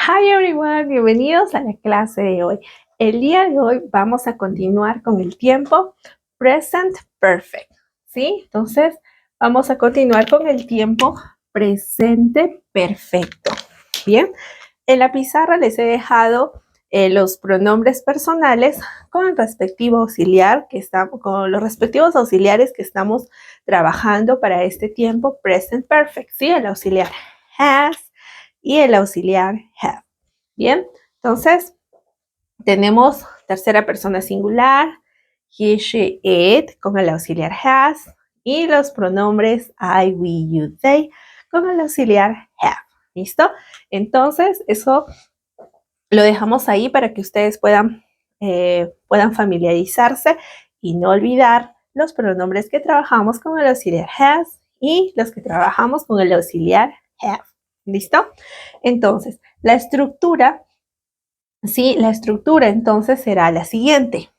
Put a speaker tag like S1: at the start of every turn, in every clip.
S1: Hi everyone, bienvenidos a la clase de hoy. El día de hoy vamos a continuar con el tiempo present perfect, ¿sí? Entonces vamos a continuar con el tiempo presente perfecto. Bien, en la pizarra les he dejado los pronombres personales con el respectivo auxiliar con los respectivos auxiliares que estamos trabajando para este tiempo present perfect, ¿sí? El auxiliar has y el auxiliar have. Bien, entonces tenemos tercera persona singular, he, she, it con el auxiliar has y los pronombres I, we, you, they con el auxiliar have. ¿Listo? Entonces eso lo dejamos ahí para que ustedes puedan familiarizarse y no olvidar los pronombres que trabajamos con el auxiliar has y los que trabajamos con el auxiliar have. ¿Listo? Entonces, la estructura entonces será la siguiente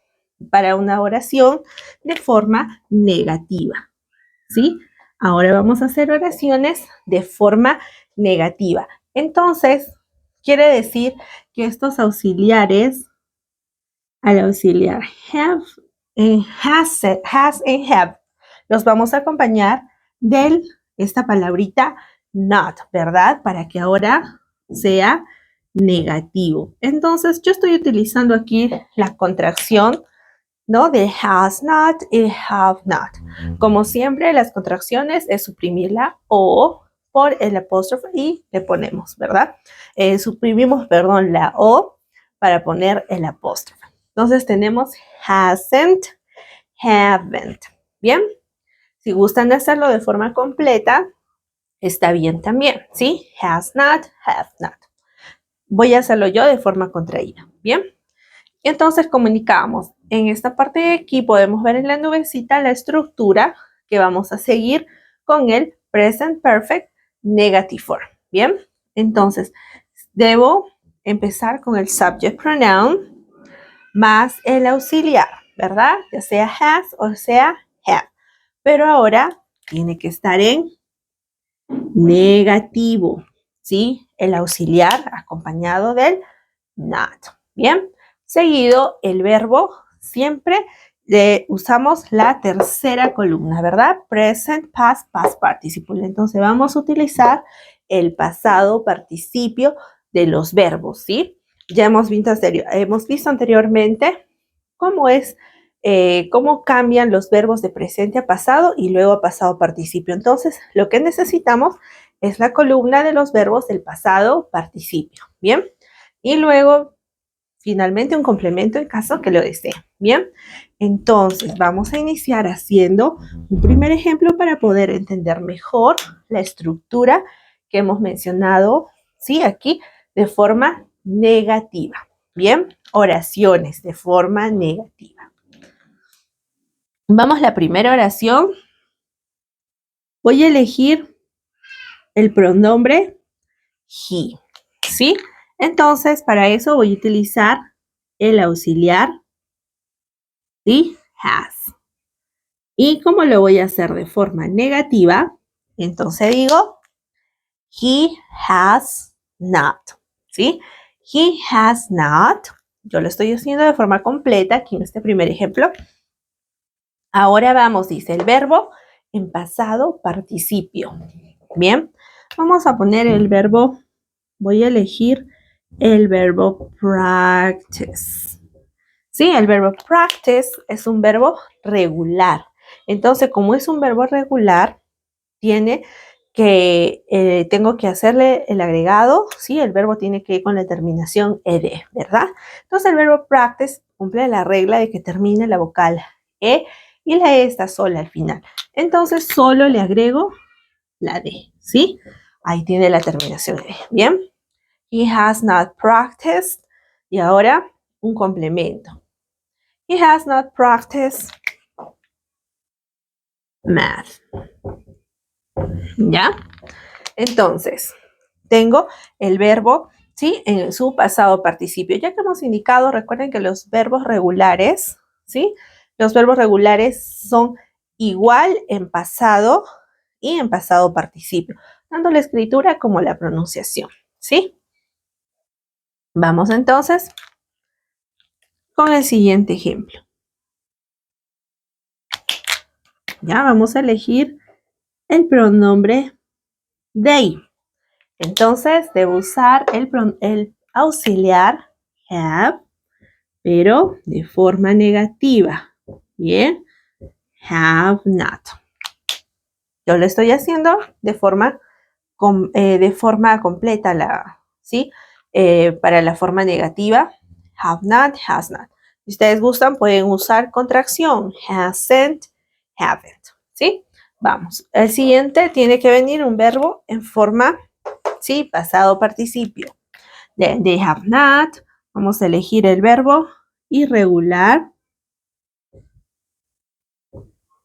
S1: para una oración de forma negativa, ¿sí? Ahora vamos a hacer oraciones de forma negativa. Entonces, quiere decir que estos auxiliares, al auxiliar have, has and have, los vamos a acompañar de esta palabrita not, ¿verdad? Para que ahora sea negativo. Entonces, yo estoy utilizando aquí la contracción, ¿no? De has not y have not. Como siempre, las contracciones es suprimir la O por el apóstrofe y le ponemos, ¿verdad? Suprimimos, perdón, la O para poner el apóstrofe. Entonces tenemos hasn't, haven't. Bien, si gustan de hacerlo de forma completa, está bien también, ¿sí? Has not, have not. Voy a hacerlo yo de forma contraída, ¿bien? Entonces comunicamos. En esta parte de aquí podemos ver en la nubecita la estructura que vamos a seguir con el present perfect negative form, ¿bien? Entonces, debo empezar con el subject pronoun más el auxiliar, ¿verdad? Ya sea has o sea have. Pero ahora tiene que estar en negativo, ¿sí? El auxiliar acompañado del not, ¿bien? Seguido el verbo, siempre usamos la tercera columna, ¿verdad? Present, past, past participle. Entonces vamos a utilizar el pasado participio de los verbos, ¿sí? Ya hemos visto anteriormente cómo cambian los verbos de presente a pasado y luego a pasado participio. Entonces, lo que necesitamos es la columna de los verbos del pasado participio, ¿bien? Y luego, finalmente, un complemento en caso que lo deseen, ¿bien? Entonces, vamos a iniciar haciendo un primer ejemplo para poder entender mejor la estructura que hemos mencionado, ¿sí? Aquí, de forma negativa, ¿bien? Oraciones de forma negativa. Vamos a la primera oración. Voy a elegir el pronombre he, ¿sí? Entonces, para eso voy a utilizar el auxiliar, ¿sí? Has. ¿Y cómo lo voy a hacer de forma negativa? Entonces digo, he has not, ¿sí? He has not. Yo lo estoy haciendo de forma completa aquí en este primer ejemplo. Ahora vamos, dice el verbo en pasado participio. Bien, vamos a poner el verbo, voy a elegir el verbo practice. Sí, el verbo practice es un verbo regular. Entonces, como es un verbo regular, tengo que hacerle el agregado, ¿sí? El verbo tiene que ir con la terminación ed, ¿verdad? Entonces, el verbo practice cumple la regla de que termine la vocal e y la e está sola al final. Entonces, solo le agrego la d, ¿sí? Ahí tiene la terminación ed, ¿bien? He has not practiced. Y ahora, un complemento. He has not practiced math. ¿Ya? Entonces, tengo el verbo, ¿sí? En su pasado participio. Ya que hemos indicado, recuerden que los verbos regulares, ¿sí? Los verbos regulares son igual en pasado y en pasado participio, tanto la escritura como la pronunciación, ¿sí? Vamos entonces con el siguiente ejemplo. Ya vamos a elegir el pronombre they. Entonces debo usar el auxiliar have, pero de forma negativa. Bien, have not. Yo lo estoy haciendo de forma completa, ¿sí? Para la forma negativa, have not, has not. Si ustedes gustan, pueden usar contracción, hasn't, haven't, ¿sí? Vamos, el siguiente tiene que venir un verbo en forma, ¿sí? Pasado participio. They have not, vamos a elegir el verbo irregular,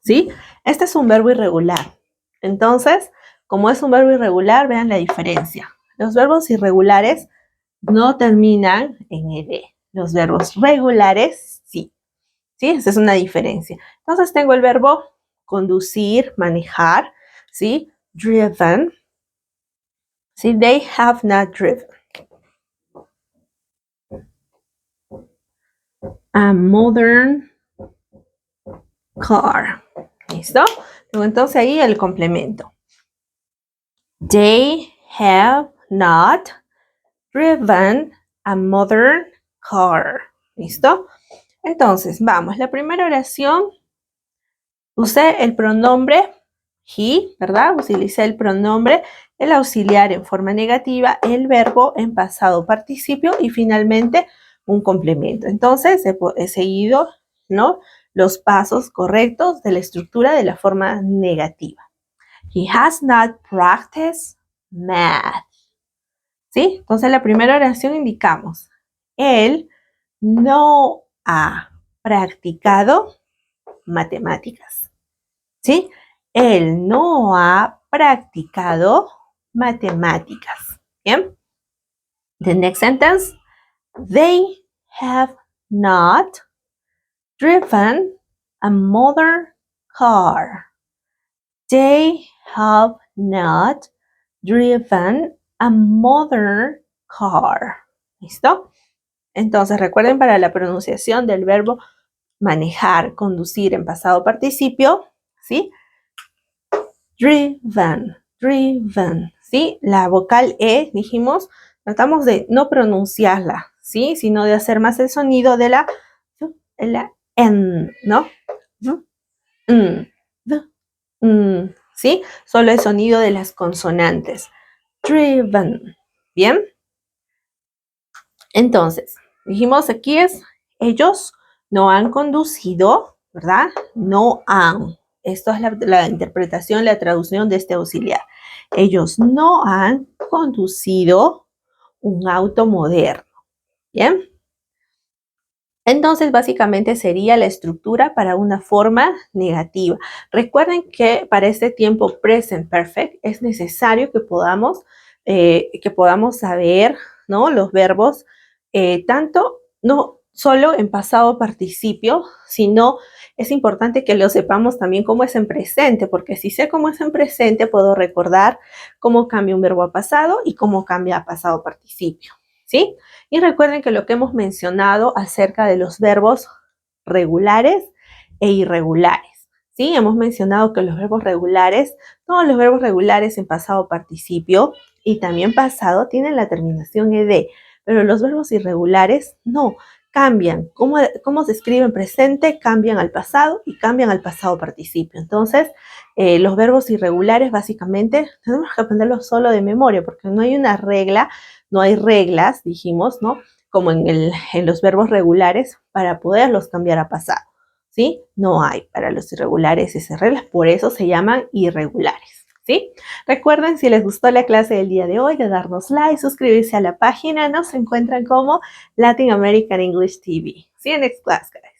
S1: ¿sí? Este es un verbo irregular. Entonces, como es un verbo irregular, vean la diferencia. Los verbos irregulares no terminan en ed. Los verbos regulares, sí. ¿Sí? Esa es una diferencia. Entonces, tengo el verbo conducir, manejar, ¿sí? Driven. ¿Sí? They have not driven a modern car. ¿Listo? Luego, entonces, ahí el complemento. They have not driven a modern car. ¿Listo? Entonces, vamos. La primera oración, usé el pronombre he, ¿verdad? Utilicé el pronombre, el auxiliar en forma negativa, el verbo en pasado participio y finalmente un complemento. Entonces, he seguido, ¿no?, los pasos correctos de la estructura de la forma negativa. He has not practiced math. ¿Sí? Entonces, la primera oración indicamos, él no ha practicado matemáticas. ¿Sí? Él no ha practicado matemáticas. ¿Bien? The next sentence, they have not driven a modern car. They have not driven a modern car. ¿Listo? Entonces, recuerden para la pronunciación del verbo manejar, conducir en pasado participio, ¿sí? Driven, driven, ¿sí? La vocal E, dijimos, tratamos de no pronunciarla, ¿sí? Sino de hacer más el sonido de la N, ¿no? ¿Sí? Solo el sonido de las consonantes. Driven, ¿bien? Entonces, dijimos aquí es, ellos no han conducido, ¿verdad? No han. Esto es la interpretación, la traducción de este auxiliar. Ellos no han conducido un auto moderno. ¿Bien? Entonces, básicamente sería la estructura para una forma negativa. Recuerden que para este tiempo present perfect es necesario que podamos saber, ¿no?, los verbos, tanto no solo en pasado participio, sino es importante que lo sepamos también cómo es en presente, porque si sé cómo es en presente, puedo recordar cómo cambia un verbo a pasado y cómo cambia a pasado participio, ¿sí? Y recuerden que lo que hemos mencionado acerca de los verbos regulares e irregulares, ¿sí? Hemos mencionado que los verbos regulares, todos los verbos regulares en pasado participio y también pasado tienen la terminación ed, pero los verbos irregulares no, cambian. ¿Cómo se escribe en presente? Cambian al pasado y cambian al pasado participio. Entonces, los verbos irregulares básicamente tenemos que aprenderlos solo de memoria porque no hay una regla, no hay reglas, dijimos, ¿no?, como en los verbos regulares para poderlos cambiar a pasado, ¿sí? No hay para los irregulares esas reglas, por eso se llaman irregulares, ¿sí? Recuerden, si les gustó la clase del día de hoy, de darnos like, suscribirse a la página. Nos encuentran como Latin American English TV. See you next class, guys.